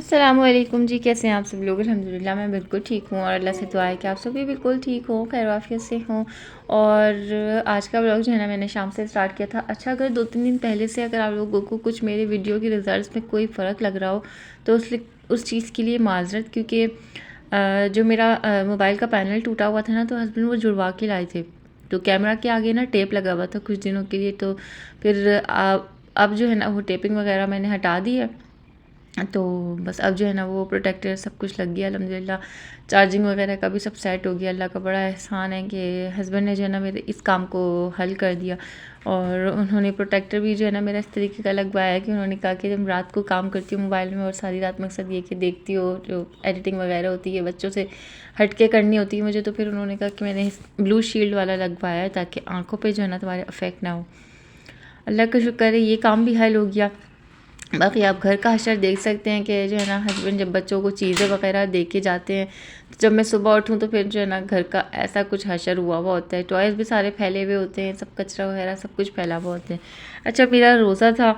अस्सलामुअलैकुम जी, कैसे हैं आप सब लोग। अल्हम्दुलिल्लाह मैं बिल्कुल ठीक हूँ और अल्लाह से दुआ है कि आप सब भी बिल्कुल ठीक हो, खैर आफियत से हों। और आज का व्लॉग जो है ना मैंने शाम से स्टार्ट किया था। अच्छा, अगर 2-3 दिन पहले से अगर आप लोगों को कुछ मेरे वीडियो के रिज़ल्ट्स में कोई फ़र्क लग रहा हो तो उस चीज़ के लिए माज़रत, क्योंकि जो मेरा मोबाइल का पैनल टूटा हुआ था ना, तो हस्बैंड वो जुड़वा के लाए थे। तो कैमरा के आगे ना टेप लगा हुआ था कुछ दिनों के लिए, तो फिर अब जो है ना वो टेपिंग वगैरह मैंने हटा दी है। तो बस अब जो है ना वो प्रोटेक्टर सब कुछ लग गया अल्हम्दुलिल्लाह। चार्जिंग वगैरह का भी सब सेट हो गया। अल्लाह का बड़ा एहसान है कि हस्बैंड ने जो है ना मेरे इस काम को हल कर दिया। और उन्होंने प्रोटेक्टर भी जो है ना मेरा इस तरीके का लगवाया है कि उन्होंने कहा कि जब रात को काम करती हूँ मोबाइल में और सारी रात मकसद ये कि देखती हो जो एडिटिंग वगैरह होती है बच्चों से हट के करनी होती है मुझे, तो फिर उन्होंने कहा कि मैंने ब्लू शील्ड वाला लगवाया है ताकि आँखों पर जो है ना तुम्हारे अफेक्ट ना हो। अल्लाह का शुक्र है ये काम भी हल हो गया। बाकी आप घर का हशर देख सकते हैं कि जो है ना हस्बैंड जब बच्चों को चीज़ें वगैरह दे के जाते हैं, तो जब मैं सुबह उठूँ तो फिर जो है ना घर का ऐसा कुछ हशर हुआ हुआ होता है। टॉयज़ भी सारे फैले हुए होते हैं, सब कचरा वगैरह सब कुछ फैला हुआ होता है। अच्छा, मेरा रोज़ा था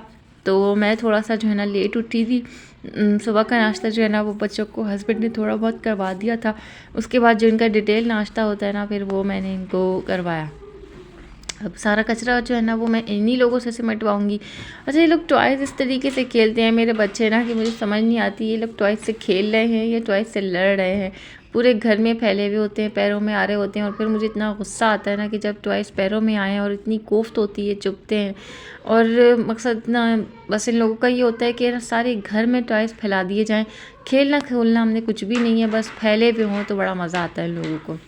तो मैं थोड़ा सा जो है ना लेट उठी थी। सुबह का नाश्ता जो है ना वो बच्चों को हस्बैंड ने थोड़ा बहुत करवा दिया था। उसके बाद जो इनका डिटेल नाश्ता होता है ना, फिर वो मैंने इनको करवाया। अब सारा कचरा जो है ना वो मैं इन्हीं लोगों से सिमटवाऊँगी। अच्छा, ये लोग टॉयज़ इस तरीके से खेलते हैं मेरे बच्चे ना कि मुझे समझ नहीं आती ये लोग टॉयज़ से खेल रहे हैं या टॉयज़ से लड़ रहे हैं। पूरे घर में फैले हुए होते हैं, पैरों में आ रहे होते हैं और फिर मुझे इतना गुस्सा आता है ना कि जब टॉयज़ पैरों में आएँ और इतनी कोफ्त होती है, चुभते हैं। और मकसद ना बस इन लोगों का ये होता है कि ना सारे घर में टॉयज़ फैला दिए जाएँ। खेलना खोलना हमने कुछ भी नहीं है, बस फैले हुए हों तो बड़ा मज़ा आता है इन लोगों को।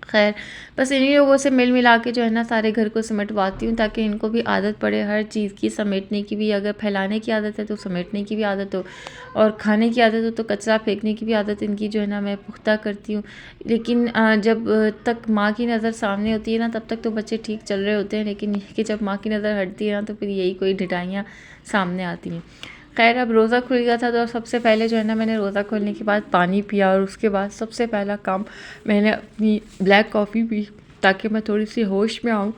खैर, बस इन्हीं लोगों से मिल मिला के जो है ना सारे घर को सिमटवाती हूँ ताकि इनको भी आदत पड़े हर चीज़ की, समेटने की भी। अगर फैलाने की आदत है तो समेटने की भी आदत हो, और खाने की आदत हो तो कचरा फेंकने की भी आदत इनकी जो है ना मैं पुख्ता करती हूँ। लेकिन जब तक माँ की नज़र सामने होती है ना तब तक तो बच्चे ठीक चल रहे होते हैं, लेकिन ये कि जब माँ की नज़र हटती है ना तो फिर यही कोई ढिठाइयाँ सामने आती हैं। खैर, अब रोज़ा खुल गया था तो सबसे पहले जो है ना मैंने रोज़ा खोलने के बाद पानी पिया और उसके बाद सबसे पहला काम मैंने अपनी ब्लैक कॉफ़ी पी ताकि मैं थोड़ी सी होश में आऊँ।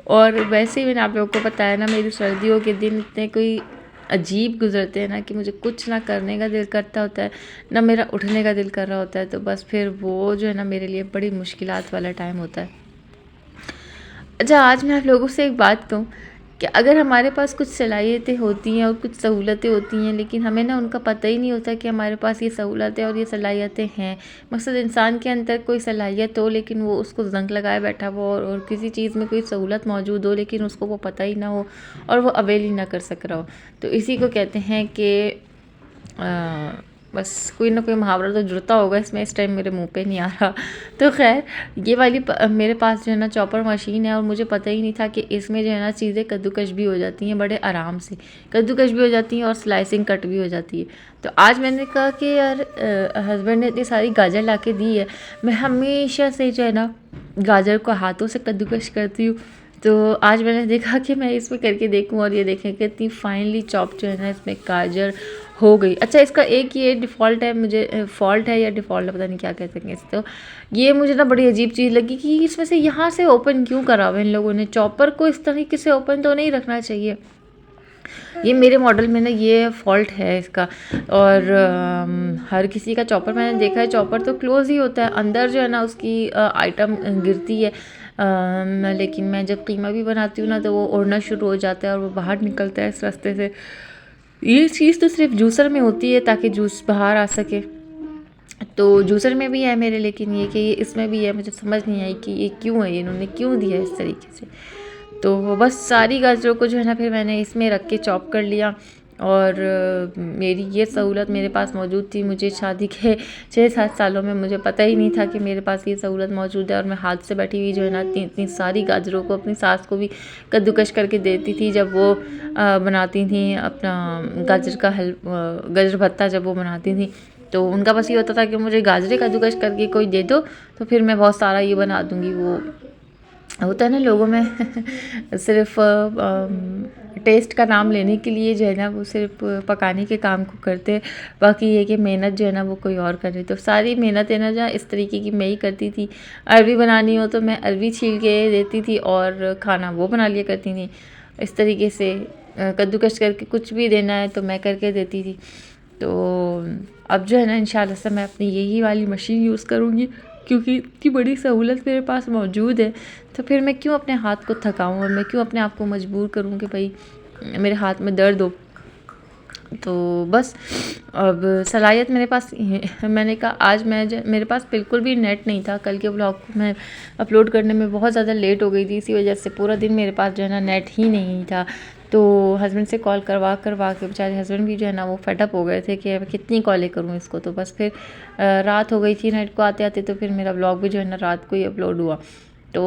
और वैसे ही मैंने आप लोगों को बताया ना मेरी सर्दियों के दिन इतने कोई अजीब गुजरते हैं ना कि मुझे कुछ ना करने का दिल करता होता है ना मेरा उठने का दिल कर रहा होता है। तो बस फिर वो जो है ना मेरे लिए बड़ी मुश्किलात वाला टाइम होता है। अच्छा, आज मैं आप लोगों से एक बात कहूँ कि अगर हमारे पास कुछ सलाहियतें होती हैं और कुछ सहूलतें होती हैं, लेकिन हमें ना उनका पता ही नहीं होता कि हमारे पास ये सहूलतें और ये सलाहियतें हैं। मकसद इंसान के अंदर कोई सलाहियत हो लेकिन वो उसको जंग लगाए बैठा हो, और किसी चीज़ में कोई सहूलत मौजूद हो लेकिन उसको वो पता ही ना हो और वो अवेल ही ना कर सक रहा हो। तो इसी को कहते हैं कि बस कोई ना कोई मुहावरा तो जुड़ता होगा इसमें, इस टाइम मेरे मुंह पे नहीं आ रहा। तो खैर, ये वाली मेरे पास जो है ना चॉपर मशीन है और मुझे पता ही नहीं था कि इसमें जो है ना चीज़ें कद्दूकश भी हो जाती हैं, बड़े आराम से कद्दूकश भी हो जाती हैं और स्लाइसिंग कट भी हो जाती है। तो आज मैंने कहा कि यार हस्बैंड ने इतनी सारी गाजर ला के दी है, मैं हमेशा से जो है ना गाजर को हाथों से कद्दूकश करती हूँ। तो आज मैंने देखा कि मैं इसमें करके देखूं और ये देखें कि इतनी फाइनली चॉप जो है ना इसमें गाजर हो गई। अच्छा, इसका एक ये डिफ़ॉल्ट है, मुझे फॉल्ट है या डिफ़ॉल्ट है पता नहीं क्या कह सकें इस। तो ये मुझे ना बड़ी अजीब चीज़ लगी कि इसमें से यहाँ से ओपन क्यों करा हुआ इन लोगों ने। चॉपर को इस तरीके से ओपन तो नहीं रखना चाहिए। ये मेरे मॉडल में ना ये फॉल्ट है इसका। और हर किसी का चॉपर मैंने देखा है चॉपर तो क्लोज़ ही होता है, अंदर जो है ना उसकी आइटम गिरती है। लेकिन मैं जब कीमा भी बनाती हूँ ना तो वो उड़ना शुरू हो जाता है और वो बाहर निकलता है इस रास्ते से। ये चीज़ तो सिर्फ जूसर में होती है ताकि जूस बाहर आ सके। तो जूसर में भी है मेरे, लेकिन ये कि इसमें भी है, मुझे समझ नहीं आई कि ये क्यों है, इन्होंने क्यों दिया इस तरीके से। तो बस सारी गाजरों को जो है ना फिर मैंने इसमें रख के चॉप कर लिया। और मेरी ये सहूलत मेरे पास मौजूद थी। मुझे शादी के 6-7 सालों में मुझे पता ही नहीं था कि मेरे पास ये सहूलत मौजूद है, और मैं हाथ से बैठी हुई जो है ना इतनी सारी गाजरों को अपनी सास को भी कद्दूकश करके देती थी जब वो बनाती थी अपना गाजर भत्ता जब वो बनाती थी। तो उनका बस ये होता था कि मुझे गाजरें कद्दूकश करके कोई दे दो तो फिर मैं बहुत सारा ये बना दूँगी। वो होता है ना लोगों में सिर्फ टेस्ट का नाम लेने के लिए जो है ना वो सिर्फ पकाने के काम को करते हैं, बाकी ये कि मेहनत जो है ना वो कोई और करे। तो सारी मेहनत है ना जो इस तरीके की मैं ही करती थी। अरवी बनानी हो तो मैं अरवी छील के देती थी और खाना वो बना लिया करती थी। इस तरीके से कद्दूकश करके कुछ भी देना है तो मैं करके देती थी। तो अब जो है ना इंशाल्लाह से मैं अपनी यही वाली मशीन यूज़ करूँगी, क्योंकि इतनी बड़ी सहूलत मेरे पास मौजूद है, तो फिर मैं क्यों अपने हाथ को थकाऊँ और मैं क्यों अपने आप को मजबूर करूँ कि भाई मेरे हाथ में दर्द हो। तो बस अब सलाहियत मेरे पास मैंने कहा आज मेरे पास बिल्कुल भी नेट नहीं था। कल के व्लॉग को मैं अपलोड करने में बहुत ज़्यादा लेट हो गई थी, इसी वजह से पूरा दिन मेरे पास जो है ना नेट ही नहीं था। तो हस्बैंड से कॉल करवा के बेचारे हस्बैंड भी जो है ना वो फेडअप हो गए थे कि अब कितनी कॉलें करूँ इसको। तो बस फिर रात हो गई थी नेट को आते आते, तो फिर मेरा व्लॉग भी जो है ना रात को ही अपलोड हुआ। तो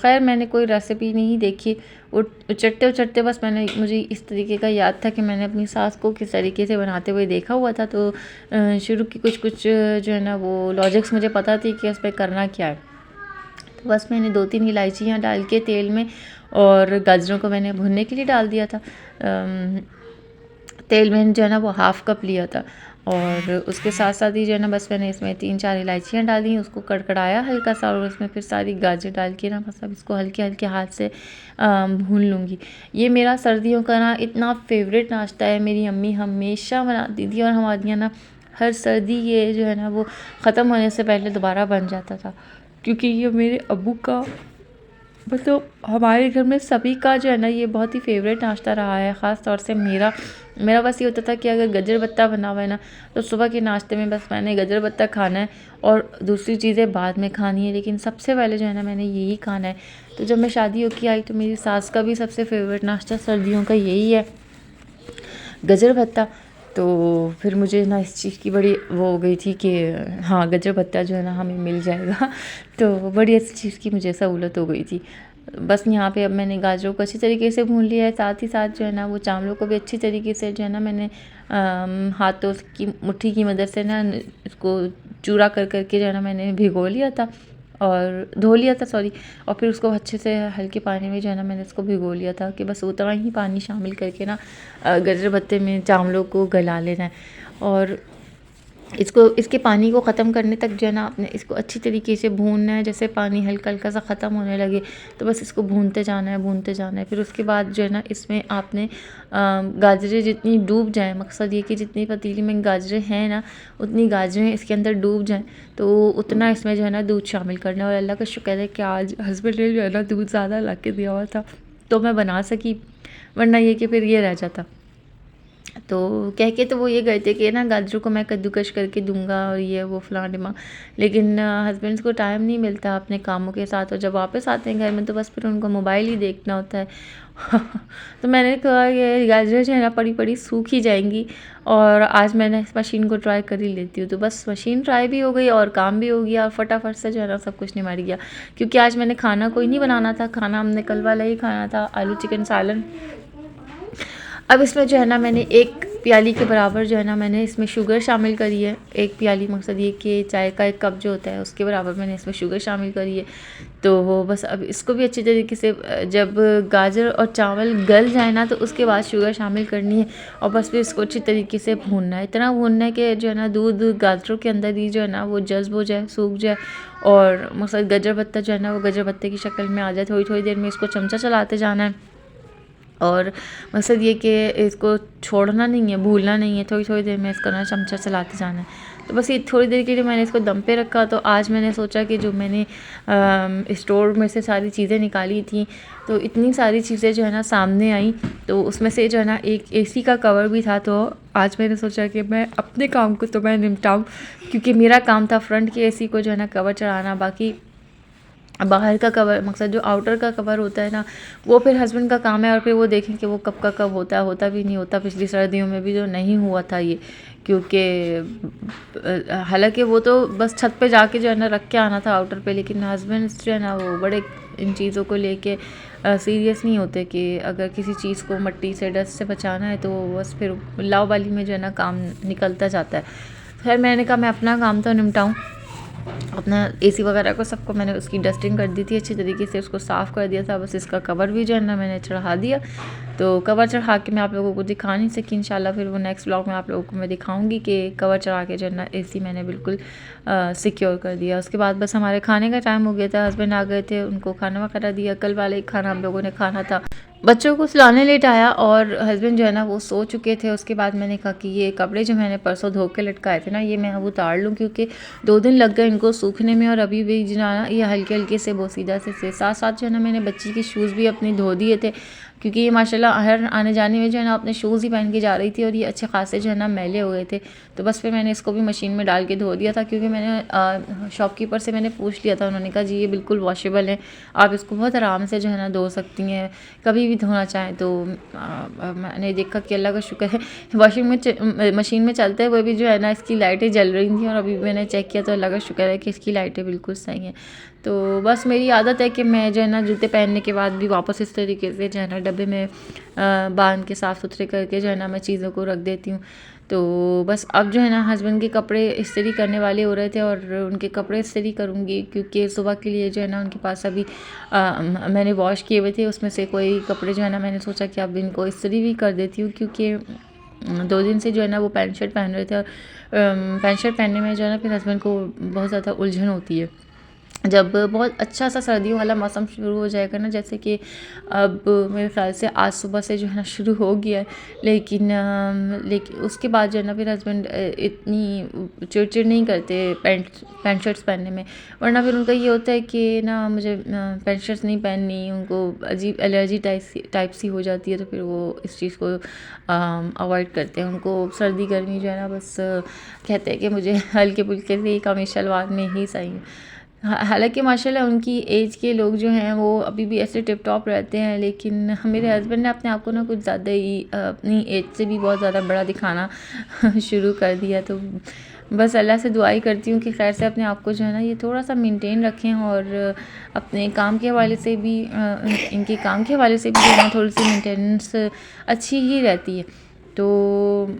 खैर मैंने कोई रेसिपी नहीं देखी, उचटते बस मुझे इस तरीके का याद था कि मैंने अपनी सास को किस तरीके से बनाते हुए देखा हुआ था। तो शुरू की कुछ जो है ना वो लॉजिक्स मुझे पता थी कि इस पर करना क्या है। तो बस मैंने 2-3 इलायचियाँ डाल के तेल में और गाजरों को मैंने भुनने के लिए डाल दिया था। तेल मैंने जो है ना वो हाफ़ कप लिया था और उसके साथ साथ ही जो है ना बस मैंने इसमें 3-4 इलायचियाँ डाली, उसको कड़कड़ाया हल्का सा और उसमें फिर सारी गाजर डाल के ना बस अब इसको हल्के हल्के हाथ से भून लूँगी। ये मेरा सर्दियों का ना इतना फेवरेट नाश्ता है, मेरी अम्मी हमेशा बनाती थी और हमारे यहाँ ना हर सर्दी ये जो है ना वो ख़त्म होने से पहले दोबारा बन जाता था, क्योंकि ये मेरे अब्बू का मतलब हमारे घर में सभी का जो है ना ये बहुत ही फेवरेट नाश्ता रहा है। ख़ास तौर से मेरा बस ये होता था कि अगर गजर बत्ता बना हुआ है ना तो सुबह के नाश्ते में बस मैंने गजर बत्ता खाना है और दूसरी चीज़ें बाद में खानी है, लेकिन सबसे पहले जो है ना मैंने यही खाना है। तो जब मैं शादी होके आई तो मेरी सास का भी सबसे फेवरेट नाश्ता सर्दियों का यही है, गजर भत्ता। तो फिर मुझे ना इस चीज़ की बड़ी वो हो गई थी कि हाँ गजर भत्ता जो है ना हमें मिल जाएगा। तो बड़ी अच्छी चीज़ की मुझे सहूलत हो गई थी। बस यहाँ पे अब मैंने गाजरों को अच्छी तरीके से भून लिया है, साथ ही साथ जो है ना वो चावलों को भी अच्छी तरीके से जो है ना मैंने हाथों की मुट्ठी की मदद से ना इसको चूरा कर के जो है ना मैंने भिगो लिया था और धो लिया था सॉरी, और फिर उसको अच्छे से हल्के पानी में जो है ना मैंने इसको भिगो लिया था कि बस उतना ही पानी शामिल करके ना गजर भत्ते में चावलों को गला लेना है और इसके पानी को ख़त्म करने तक जो है ना आपने इसको अच्छी तरीके से भूनना है। जैसे पानी हल्का हल्का सा ख़त्म होने लगे तो बस इसको भूनते जाना है। फिर उसके बाद जो है ना इसमें आपने गाजरें जितनी डूब जाएं, मकसद ये कि जितनी पतीली में गाजरें हैं ना उतनी गाजरें इसके अंदर डूब जाएं, तो उतना इसमें जो है ना दूध शामिल करना है। और अल्लाह का शुक्र है कि आज हस्बैंड ने जो है ना दूध ज़्यादा ला के दिया हुआ था तो मैं बना सकी, वरना ये कि फिर ये रह जाता। तो कह के तो वो ये गए थे कि ना गाजरों को मैं कद्दूकश करके दूंगा और ये वो फलां ढिमां, लेकिन हस्बैंड्स को टाइम नहीं मिलता अपने कामों के साथ, और जब वापस आते हैं घर में तो बस फिर उनको मोबाइल ही देखना होता है। तो मैंने कहा ये गाजरें जो है ना पड़ी पड़ी सूख ही जाएंगी और आज मैंने इस मशीन को ट्राई कर ही लेती हूँ। तो बस मशीन ट्राई भी हो गई और काम भी हो गया और फटाफट से जो है ना सब कुछ निमट गया, क्योंकि आज मैंने खाना कोई नहीं बनाना था, खाना हमने कल वाला ही खाना था, आलू चिकन सालन। अब इसमें जो है ना मैंने 1 प्याली के बराबर जो है ना मैंने इसमें शुगर शामिल करी है। 1 प्याली मकसद ये कि चाय का 1 कप जो होता है उसके बराबर मैंने इसमें शुगर शामिल करी है। तो वो बस अब इसको भी अच्छी तरीके से जब गाजर और चावल गल जाए ना तो उसके बाद शुगर शामिल करनी है और बस फिर इसको अच्छी तरीके से भूनना है। इतना भूनना है कि जो है ना दूध गाजरों के अंदर ही जो है ना वो जज्ब हो जाए, सूख जाए और मकसद गजर पत्ता जो है ना वो गजर पत्ते की शक्ल में आ जाए। थोड़ी देर में इसको चमचा चलाते जाना है और मकसद ये कि इसको छोड़ना नहीं है, भूलना नहीं है, थोड़ी देर में इसको ना चमचा चलाते जाना है। तो बस ये थोड़ी देर के लिए मैंने इसको दम पे रखा। तो आज मैंने सोचा कि जो मैंने स्टोर में से सारी चीज़ें निकाली थी तो इतनी सारी चीज़ें जो है ना सामने आई, तो उसमें से जो है ना एक एसी का कवर भी था। तो आज मैंने सोचा कि मैं अपने काम को तो मैं निपटाऊँ, क्योंकि मेरा काम था फ्रंट के एसी को जो है ना कवर चढ़ाना, बाकी बाहर का कवर मकसद जो आउटर का कवर होता है ना वो फिर हस्बैंड का काम है और फिर वो देखें कि वो कब का कब होता है, होता भी नहीं होता। पिछली सर्दियों में भी जो नहीं हुआ था ये, क्योंकि हालांकि वो तो बस छत पे जाके जो है ना रख के आना था आउटर पे, लेकिन हस्बैंड जो है ना वो बड़े इन चीज़ों को लेके सीरियस नहीं होते कि अगर किसी चीज़ को मट्टी से डस्ट से बचाना है तो बस फिर लावाली में जो है ना काम निकलता जाता है। खैर मैंने कहा मैं अपना काम तो निपटाऊँ, अपना एसी वगैरह को सबको मैंने उसकी डस्टिंग कर दी थी अच्छी तरीके से, उसको साफ़ कर दिया था। बस इसका कवर भी जो है ना मैंने चढ़ा दिया। तो कवर चढ़ा के मैं आप लोगों को दिखा नहीं सकी, इंशाल्लाह फिर वो नेक्स्ट व्लॉग में आप लोगों को मैं दिखाऊंगी कि कवर चढ़ा के जो है ना एसी मैंने बिल्कुल सिक्योर कर दिया। उसके बाद बस हमारे खाने का टाइम हो गया था, हस्बैंड आ गए थे, उनको खाना वगैरह दिया। कल वाले खाना हम लोगों ने खाना था बच्चों को सुलाने लेट आया और हस्बैंड जो है ना वो सो चुके थे। उसके बाद मैंने कहा कि ये कपड़े जो मैंने परसों धो के लटकाए थे ना, ये मैं अब उतार लूँ, क्योंकि 2 दिन लग गए इनको सूखने में और अभी भी जो है ना ये हल्के-हल्के से बोसीदा से साथ-साथ जो है ना मैंने बच्ची के शूज़ भी अपने धो दिए थे, क्योंकि ये माशाल्लाह हर आने जाने में जो है ना अपने शूज़ ही पहन के जा रही थी और ये अच्छे खासे जो है ना मैले हो गए थे। तो बस फिर मैंने इसको भी मशीन में डाल के धो दिया था, क्योंकि मैंने शॉपकीपर से मैंने पूछ लिया था। उन्होंने कहा जी ये बिल्कुल वॉशेबल है, आप इसको बहुत आराम से जो है ना धो सकती हैं, कभी भी धोना चाहें तो। मैंने देखा कि अल्लाह का शुक्र है मशीन में चलते हुए भी जो है ना इसकी लाइटें जल रही थी, और अभी भी मैंने चेक किया तो अल्लाह का शुक्र है कि इसकी लाइटें बिल्कुल सही हैं। तो बस मेरी आदत है कि मैं जो है ना जूते पहनने के बाद भी वापस इस तरीके से जो है ना डब्बे में बांध के साफ़ सुथरे करके जो है ना मैं चीज़ों को रख देती हूँ। तो बस अब जो है ना हस्बैंड के कपड़े इस्त्री करने वाले हो रहे थे और उनके कपड़े इस्त्री करूँगी, क्योंकि सुबह के लिए जो है ना उनके पास अभी मैंने वॉश किए हुए थे, उसमें से कोई कपड़े जो है ना मैंने सोचा कि अब इनको इस्त्री भी कर देती हूँ, क्योंकि 2 दिन से जो है ना वो पैंट शर्ट पहन रहे थे और पैंट शर्ट पहनने में जो है ना फिर हस्बैंड को बहुत ज़्यादा उलझन होती है। जब बहुत अच्छा सा सर्दियों वाला मौसम शुरू हो जाएगा ना, जैसे कि अब मेरे ख़्याल से आज सुबह से जो है ना शुरू हो गया है, लेकिन उसके बाद जो है ना फिर हस्बैंड इतनी चिड़चिड़ नहीं करते पैंट शर्ट्स पहनने में। वरना फिर उनका ये होता है कि ना मुझे पैंट शर्ट्स नहीं पहननी, उनको अजीब एलर्जी टाइप सी हो जाती है, तो फिर वो इस चीज़ को अवॉइड करते हैं। उनको सर्दी गर्मी जो है ना बस कहते हैं कि मुझे हल्के फुल्के से कमीज शलवार में ही सही है। हालाँकि माशाल्लाह उनकी एज के लोग जो हैं वो अभी भी ऐसे टिप टॉप रहते हैं, लेकिन मेरे हस्बैंड ने अपने आप को ना कुछ ज़्यादा ही अपनी एज से भी बहुत ज़्यादा बड़ा दिखाना शुरू कर दिया। तो बस अल्लाह से दुआ ही करती हूँ कि खैर से अपने आप को जो है ना ये थोड़ा सा मेंटेन रखें, और अपने काम के हवाले से भी इनके काम के हवाले से भी जो है ना थोड़ी सी मेंटेनेंस अच्छी ही रहती है। तो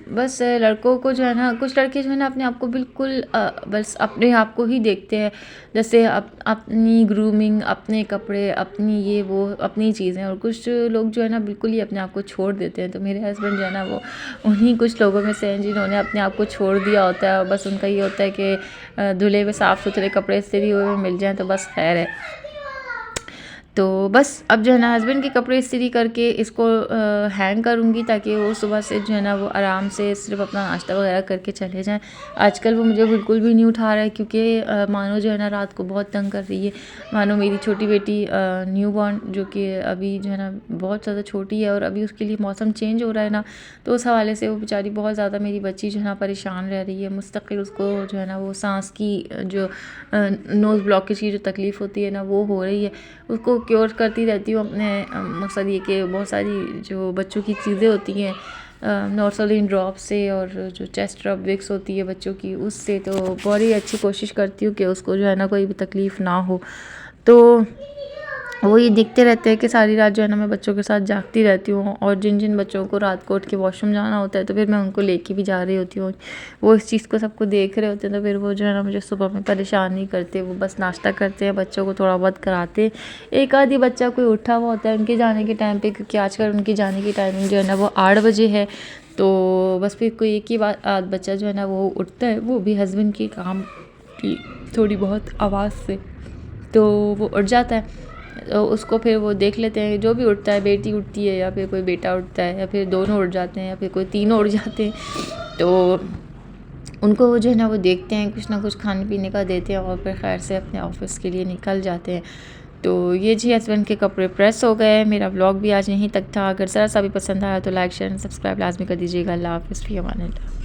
बस लड़कों को जो है ना, कुछ लड़के जो है ना अपने आप को बिल्कुल बस अपने आप को ही देखते हैं, जैसे अपनी ग्रूमिंग, अपने कपड़े, अपनी ये वो अपनी चीज़ें, और कुछ लोग जो है ना बिल्कुल ही अपने आप को छोड़ देते हैं। तो मेरे हस्बैंड जो है ना वो उन्हीं कुछ लोगों में से हैं जिन्होंने अपने आप को छोड़ दिया होता है, और बस उनका ये होता है कि धुले हुए साफ़ सुथरे कपड़े इस्त्री हुए मिल जाएँ तो बस खैर है। तो बस अब जो है ना हस्बैंड के कपड़े इस्त्री करके इसको हैंग करूँगी, ताकि वो सुबह से जो है ना वो आराम से सिर्फ अपना नाश्ता वगैरह करके चले जाएँ। आजकल वो मुझे बिल्कुल भी नहीं उठा रहा है, क्योंकि मानो जो है ना रात को बहुत तंग कर रही है। मानो मेरी छोटी बेटी न्यू बॉर्न, जो कि अभी जो है ना बहुत ज़्यादा छोटी है और अभी उसके लिए मौसम चेंज हो रहा है ना, तो उस हवाले से वो बेचारी बहुत ज़्यादा मेरी बच्ची जो है ना परेशान रह रही है। मुस्तकिल उसको जो है ना वो सांस की जो नोज़ ब्लॉकेज की जो तकलीफ़ होती है ना वो हो रही है, उसको क्योर करती रहती हूँ। अपने मकसद ये कि बहुत सारी जो बच्चों की चीज़ें होती हैं नॉर्सोलिन ड्रॉप से, और जो चेस्ट ड्रॉप विक्स होती है बच्चों की उससे, तो बहुत ही अच्छी कोशिश करती हूँ कि उसको जो है ना कोई भी तकलीफ़ ना हो। तो वो ये देखते रहते हैं कि सारी रात जो है ना मैं बच्चों के साथ जागती रहती हूँ, और जिन जिन बच्चों को रात को उठ के वॉशरूम जाना होता है तो फिर मैं उनको लेके भी जा रही होती हूँ। वो इस चीज़ को सबको देख रहे होते हैं, तो फिर वो जो है ना मुझे सुबह में परेशान नहीं करते। वो बस नाश्ता करते हैं, बच्चों को थोड़ा बहुत कराते हैं। एक आधी बच्चा कोई उठा हुआ होता है उनके जाने के टाइम पर, क्योंकि आजकल उनकी जाने की टाइमिंग जो है ना वो 8 बजे है। तो बस फिर कोई एक ही बच्चा जो है ना वो उठता है, वो भी हस्बैंड के काम की थोड़ी बहुत आवाज़ से, तो वो उठ जाता है। तो उसको फिर वो देख लेते हैं, जो भी उठता है, बेटी उठती है या फिर कोई बेटा उठता है या फिर दोनों उठ जाते हैं या फिर कोई तीनों उठ जाते हैं, तो उनको वो जो है ना वो देखते हैं, कुछ ना कुछ खाने पीने का देते हैं और फिर खैर से अपने ऑफिस के लिए निकल जाते हैं। तो ये जी हस्बैंड के कपड़े प्रेस हो गए। मेरा व्लॉग भी आज यहीं तक था। अगर ज़रा सा भी पसंद आया तो लाइक शेयर एंड सब्सक्राइब लाजमी कर दीजिएगा। अल्लाह हाफ़िज़, फ़ी अमान अल्लाह।